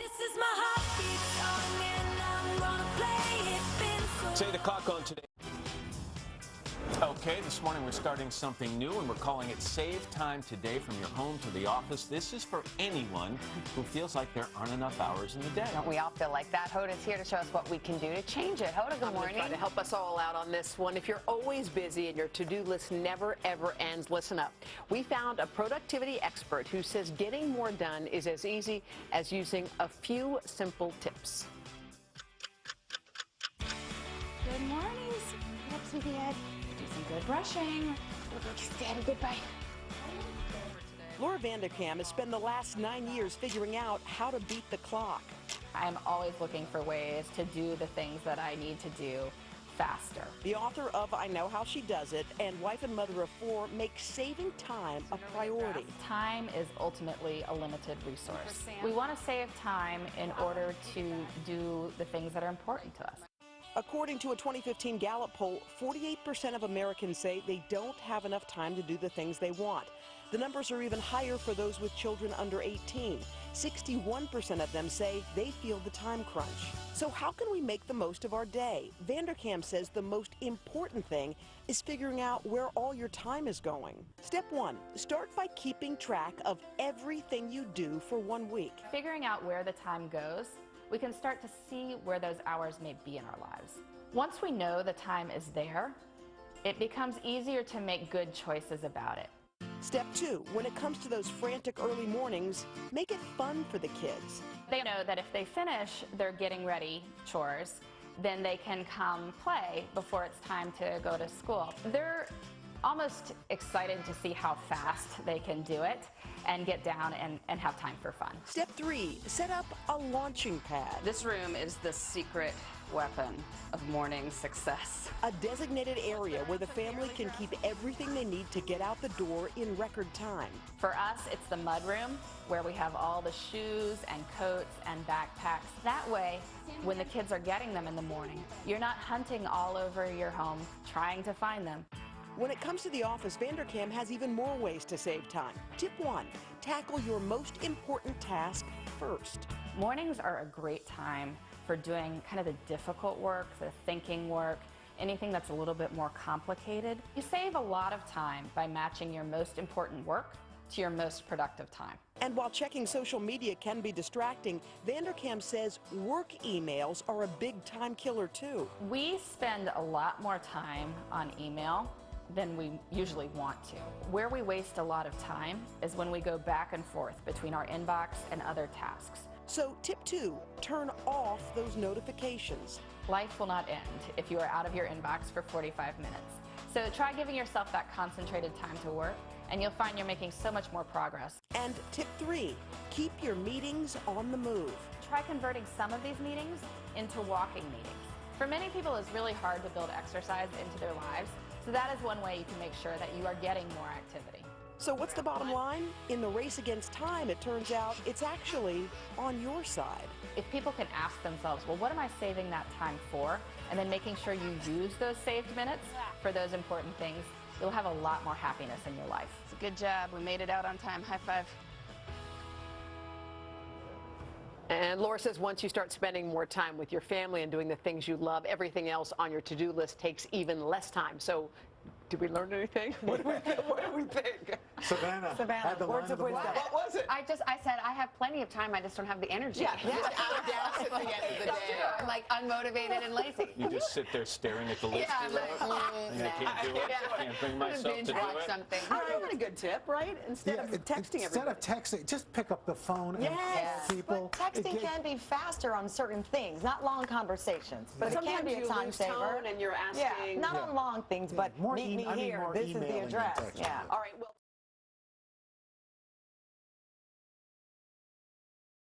This is my heartbeat song and I'm gonna play it. It's 8 o'clock on today. Okay, this morning we're starting something new and we're calling it Save Time Today from your home to the office. This is for anyone who feels like there aren't enough hours in the day. Don't we all feel like that? Hoda's here to show us what we can do to change it. Hoda, good morning. Try to help us all out on this one. If you're always busy and your to-do list never ever ends, listen up. We found a productivity expert who says getting more done is as easy as using a few simple tips. Good morning. Yep, Sweetie Ed. Do some good brushing. Kiss Daddy goodbye. Laura Vanderkam has spent the last 9 years figuring out how to beat the clock. I'm always looking for ways to do the things that I need to do faster. The author of I Know How She Does It and wife and mother of 4 makes saving time a priority. Time is ultimately a limited resource. We want to save time in order to do the things that are important to us. According to a 2015 Gallup poll, 48% of Americans say they don't have enough time to do the things they want. The numbers are even higher for those with children under 18. 61% of them say they feel the time crunch. So how can we make the most of our day? Vanderkam says the most important thing is figuring out where all your time is going. Step 1, start by keeping track of everything you do for 1 week. Figuring out where the time goes, we can start to see where those hours may be in our lives. Once we know the time is there, it becomes easier to make good choices about it. Step 2, when it comes to those frantic early mornings, make it fun for the kids. They know that if they finish their getting ready chores, then they can come play before it's time to go to school. They're almost excited to see how fast they can do it and get down and have time for fun. Step 3, set up a launching pad. This room is the secret weapon of morning success. A designated area where the family can keep everything they need to get out the door in record time. For us, it's the mud room where we have all the shoes and coats and backpacks. That way, when the kids are getting them in the morning, you're not hunting all over your home trying to find them. When it comes to the office, Vanderkam has even more ways to save time. Tip 1, tackle your most important task first. Mornings are a great time for doing kind of the difficult work, the thinking work, anything that's a little bit more complicated. You save a lot of time by matching your most important work to your most productive time. And while checking social media can be distracting, Vanderkam says work emails are a big time killer too. We spend a lot more time on email than we usually want to. Where we waste a lot of time is when we go back and forth between our inbox and other tasks. So tip 2, turn off those notifications. Life will not end if you are out of your inbox for 45 minutes. So try giving yourself that concentrated time to work and you'll find you're making so much more progress. And tip 3, keep your meetings on the move. Try converting some of these meetings into walking meetings. For many people, it's really hard to build exercise into their lives. So that is one way you can make sure that you are getting more activity. So what's the bottom line? In the race against time, it turns out it's actually on your side. If people can ask themselves, well, what am I saving that time for? And then making sure you use those saved minutes for those important things, you'll have a lot more happiness in your life. Good job. We made it out on time. High five. And Laura says once you start spending more time with your family and doing the things you love, everything else on your to-do list takes even less time. So did we learn anything? What do we think? Savannah, Words of wisdom. What was it? I said I have plenty of time, I just don't have the energy. Yeah, you're just out of gas at the end of the day. I'm like unmotivated and lazy. You just sit there staring at the list. Yeah, I'm like, and I can't do it. I can't bring myself to do it. Something. That's a good tip, right? Instead of texting Instead everybody. of texting, just pick up the phone and call people. But texting can be faster on certain things, not long conversations. But it can sometimes be a you time lose saver. tone and you're asking. Yeah, not on long things, but meet me here. This is the address. Yeah. All right. Well.